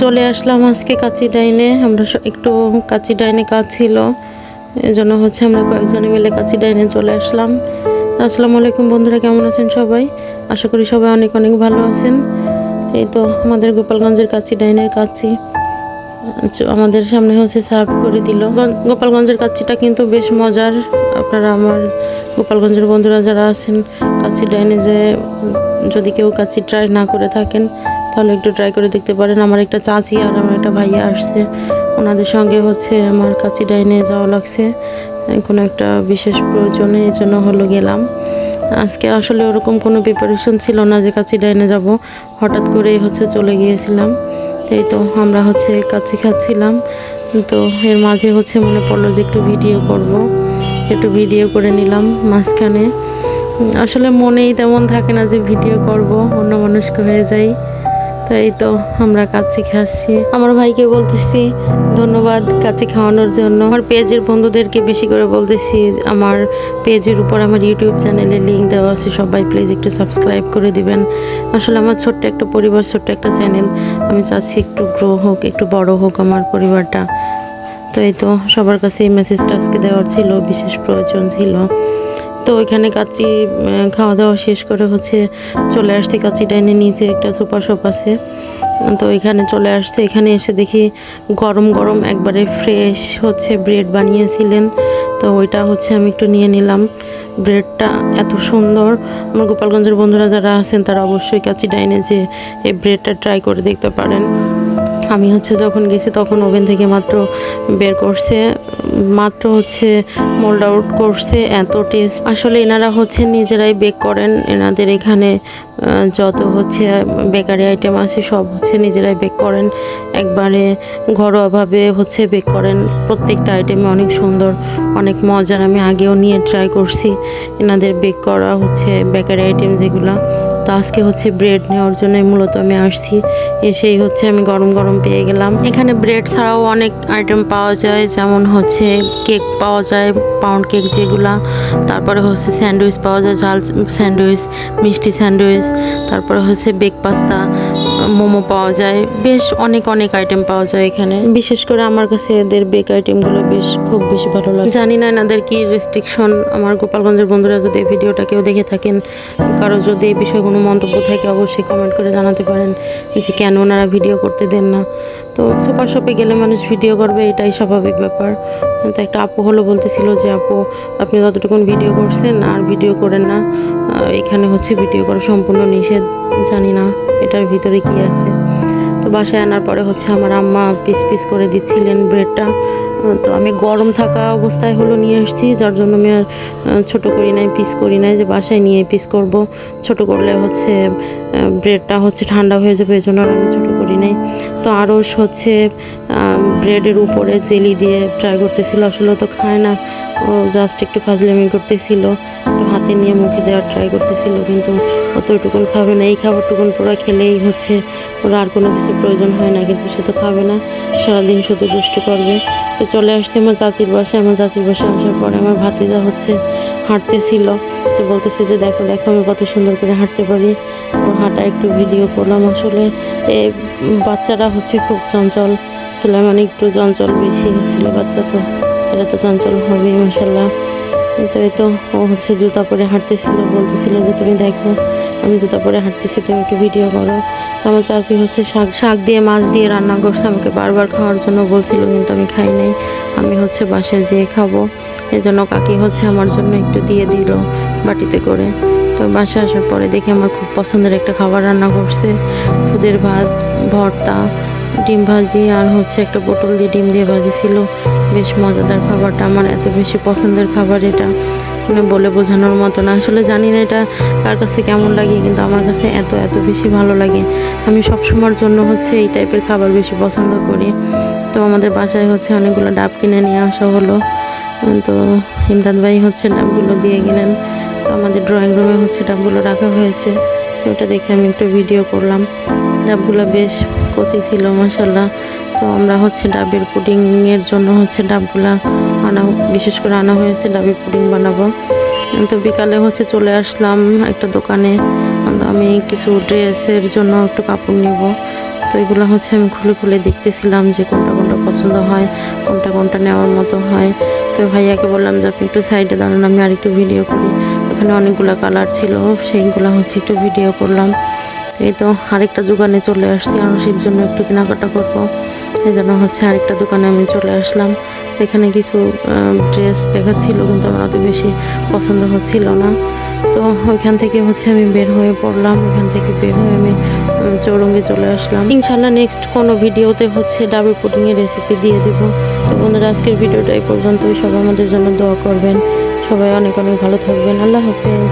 চলে আসলাম আজকে কাচি ডাইনে। আমরা একটু কাচি ডাইনে কাজ ছিল, এই জন্য হচ্ছে আমরা কয়েকজনে মিলে কাচি ডাইনে চলে আসলাম। আসসালামু আলাইকুম বন্ধুরা, কেমন আছেন সবাই? আশা করি সবাই অনেক অনেক ভালো আছেন। এই তো আমাদের গোপালগঞ্জের কাচি ডাইনের কাচি আমাদের সামনে হচ্ছে সার্ভ করে দিল। গোপালগঞ্জের কাচিটা কিন্তু বেশ মজার। আপনারা আমার গোপালগঞ্জের বন্ধুরা যারা আছেন, কাচি ডাইনে যে যদি কেউ কাচি ট্রাই না করে থাকেন তাহলে একটু ট্রাই করে দেখতে পারেন। আমার একটা চাচি আর আমার একটা ভাইয়া আসছে, ওনাদের সঙ্গে হচ্ছে আমার কাচি ডাইনে যাওয়া লাগছে কোনো একটা বিশেষ প্রয়োজনে, এই জন্য হলো গেলাম। আজকে আসলে ওরকম কোনো প্রিপারেশন ছিল না যে কাচি ডাইনে যাব, হঠাৎ করেই হচ্ছে চলে গিয়েছিলাম। এই তো আমরা হচ্ছে কাচি খাচ্ছিলাম, তো এর মাঝে হচ্ছে মনে পড়লো যে একটু ভিডিও করব, একটু ভিডিও করে নিলাম মাঝখানে। আসলে মনেই তেমন থাকে না যে ভিডিও করব, অন্যমনস্ক হয়ে যাই। তো এই তো আমরা কাচ্চি খাচ্ছি। আমার ভাইকে বলতেছি ধন্যবাদ কাচ্চি খাওয়ানোর জন্য। আমার পেজের বন্ধুদেরকে বেশি করে বলতেছি, আমার পেজের উপর আমার ইউটিউব চ্যানেলে লিঙ্ক দেওয়া আছে, সবাই প্লিজ একটু সাবস্ক্রাইব করে দিবেন। আসলে আমার ছোট্ট একটা পরিবার, ছোট্ট একটা চ্যানেল, আমি চাচ্ছি একটু গ্রো হোক, একটু বড় হোক আমার পরিবারটা। তো এই তো সবার কাছে এই মেসেজটা আজকে দেওয়ার ছিল, বিশেষ প্রয়োজন ছিল। তো ওইখানে কাচ্চি খাওয়া দাওয়া শেষ করে হচ্ছে চলে আসছি কাচ্চি ডাইনে। নিচে একটা সুপার শপ আছে, তো এখানে চলে আসছে। এখানে এসে দেখি গরম গরম একবারে ফ্রেশ হচ্ছে ব্রেড বানিয়েছিলেন, তো ওইটা হচ্ছে আমি একটু নিয়ে নিলাম। ব্রেডটা এত সুন্দর। আমার গোপালগঞ্জের বন্ধুরা যারা আছেন তারা অবশ্যই কাচ্চি ডাইনে যে এই ব্রেডটা ট্রাই করে দেখতে পারেন। আমি হচ্ছে যখন গেছি তখন ওভেন থেকে মাত্র বের করছে, মাত্র হচ্ছে মোল্ড আউট করছে। এত টেস্ট। আসলে এনারা হচ্ছে নিজেরাই বেক করেন, এনাদের এখানে যত হচ্ছে বেকারি আইটেম আছে সব হচ্ছে নিজেরাই বেক করেন, একবারে ঘরোয়াভাবে হচ্ছে বেক করেন। প্রত্যেকটা আইটেমে অনেক সুন্দর, অনেক মজার। আমি আগেও নিয়ে ট্রাই করছি এনাদের বেক করা হচ্ছে বেকারি আইটেম যেগুলো। তো আজকে হচ্ছে ব্রেড নেওয়ার জন্য মূলত আমি আসছি। এসেই হচ্ছে আমি গরম গরম পেয়ে গেলাম। এখানে ব্রেড ছাড়াও অনেক আইটেম পাওয়া যায়, যেমন হচ্ছে কেক পাওয়া যায়, পাউন্ড কেক যেগুলা, তারপরে হচ্ছে স্যান্ডউইচ পাওয়া যায়, ঝাল স্যান্ডউইচ, মিষ্টি স্যান্ডউইচ, তারপরে হচ্ছে বেক পাস্তা, মোমো পাওয়া যায়। বেশ অনেক অনেক আইটেম পাওয়া যায় এখানে। বিশেষ করে আমার কাছে এদের বেক আইটেমগুলো খুব বেশি ভালো লাগে। জানি না এনাদের কি রেস্ট্রিকশন। আমার গোপালগঞ্জের বন্ধুরা যদি এই ভিডিওটা কেউ দেখে থাকেন, কারো যদি এই বিষয়ে কোনো মন্তব্য থাকে অবশ্যই কমেন্ট করে জানাতে পারেন যে কেন ওনারা ভিডিও করতে দেন না। তো সুপার শপে গেলে মানুষ ভিডিও করবে, এটাই স্বাভাবিক ব্যাপার। তো একটা আপু হলো বলতেছিল যে আপু আপনি যতটুকুন ভিডিও করছেন আর ভিডিও করেন না, এখানে হচ্ছে ভিডিও করা সম্পূর্ণ নিষেধ। জানি না এটার ভিতরে কি আছে। তো বাসায় আনার পরে হচ্ছে আমার আম্মা পিস পিস করে দিচ্ছিলেন ব্রেডটা। তো আমি গরম থাকা অবস্থায় হলো নিয়ে আসছি, যার জন্য আমি আর ছোটো করি নাই, পিস করি নাই, যে বাসায় নিয়ে পিস করব। ছোট করলে হচ্ছে ব্রেডটা হচ্ছে ঠান্ডা হয়ে যাবে, এই জন্য আমি ছোটো করি নাই। তো আরও হচ্ছে ব্রেডের উপরে জেলি দিয়ে ট্রাই করতেছিল। আসলে তো খায় না, ও জাস্ট একটু ফাজলামি করতেছিল, একটু হাতে নিয়ে মুখে দেওয়ার ট্রাই করতেছিল, কিন্তু অতটুকুন খাবে না। এই খাবারটুকুন পুরো খেলেই হচ্ছে ওরা আর কোনো কিছু প্রয়োজন হয় না, কিন্তু সে তো খাবে না, সারাদিন শুধু দুষ্টু করবে। তো চলে আসছে আমার চাচির বাসায়। আমার চাচির বাসায় আসার পরে আমার ভাতিজা হচ্ছে হাঁটতেছিল, তো বলতেছে যে দেখো দেখো আমি কত সুন্দর করে হাঁটতে পারি। ওর হাঁটা একটু ভিডিও করলাম। আসলে এই বাচ্চারা হচ্ছে খুব চঞ্চল, সুলাইমান একটু চঞ্চল বেশি, ছেলে বাচ্চা তো এটা তো চঞ্চল হবেই মাশাল্লাহ। তো এই তো ও হচ্ছে জুতা পরে হাঁটতেছিল, বলতেছিল যে তুমি দেখো আমি জুতা পরে হাঁটতেছি, তুমি একটু ভিডিও করো। তো আমার চাচি হচ্ছে শাক দিয়ে মাছ দিয়ে রান্না করছে, আমাকে বারবার খাওয়ার জন্য বলছিল, কিন্তু আমি খাই নাই। আমি হচ্ছে বাসায় যেয়ে খাবো, এই জন্য কাকি হচ্ছে আমার জন্য একটু দিয়ে দিল বাটিতে করে। তো বাসায় আসার পরে দেখি আমার খুব পছন্দের একটা খাবার রান্না করছে, খুদের ভাত, ভর্তা, ডিম ভাজি, আর হচ্ছে একটা পটল দিয়ে ডিম দিয়ে ভাজি ছিল। বেশ মজাদার খাবারটা, আমার এত বেশি পছন্দের খাবার এটা, মানে বলে বোঝানোর মতো না। আসলে জানি না এটা কার কাছে কেমন লাগে, কিন্তু আমার কাছে এত এত বেশি ভালো লাগে। আমি সবসময়ের জন্য হচ্ছে এই টাইপের খাবার বেশি পছন্দ করি। তো আমাদের বাসায় হচ্ছে অনেকগুলো ডাব কিনে নিয়ে আসা হলো, তো ইমদাদ ভাই হচ্ছে ডাবগুলো দিয়ে গেলেন। তো আমাদের ড্রয়িং রুমে হচ্ছে ডাবগুলো রাখা হয়েছে, তো ওটা দেখে আমি একটু ভিডিও করলাম। ডাবগুলো বেশ কচি ছিল মাশাল্লাহ। তো আমরা হচ্ছে ডাবের পুডিংয়ের জন্য হচ্ছে ডাবগুলা বিশেষ করে আনা হয়েছে, ডাবের পুডিং বানাবো। তো বিকালে হচ্ছে চলে আসলাম একটা দোকানে, আমি কিছু ড্রেসের জন্য একটু কাপড় নেব। তো এগুলো হচ্ছে আমি খুলে খুলে দেখতেছিলাম যে কোনটা কোনটা পছন্দ হয়, কোনটা কোনটা নেওয়ার মতো হয়। তো ভাইয়াকে বললাম যে আপনি একটু সাইডে দাঁড়ান, আমি আরেকটু ভিডিও করি। ওখানে অনেকগুলো কালার ছিল, সেইগুলো হচ্ছে একটু ভিডিও করলাম। এই তো আরেকটা দোকানে চলে আসছি, আনুষের জন্য একটু কেনাকাটা করবো, এই জন্য হচ্ছে আরেকটা দোকানে আমি চলে আসলাম। এখানে কিছু ড্রেস দেখাচ্ছিল, কিন্তু আমার অত বেশি পছন্দ হচ্ছিল না। তো ওইখান থেকে হচ্ছে আমি বের হয়ে পড়লাম, এখান থেকে বের হয়ে আমি চৌরঙ্গে চলে আসলাম। ইনশাল্লাহ নেক্সট কোনো ভিডিওতে হচ্ছে ডাবের পুডিংয়ের রেসিপি দিয়ে দেবো। তো বন্ধুরা, আজকের ভিডিওটা এই পর্যন্তই। সবাই আমাদের জন্য দোয়া করবেন, সবাই অনেক অনেক ভালো থাকবেন। আল্লাহ হাফেজ।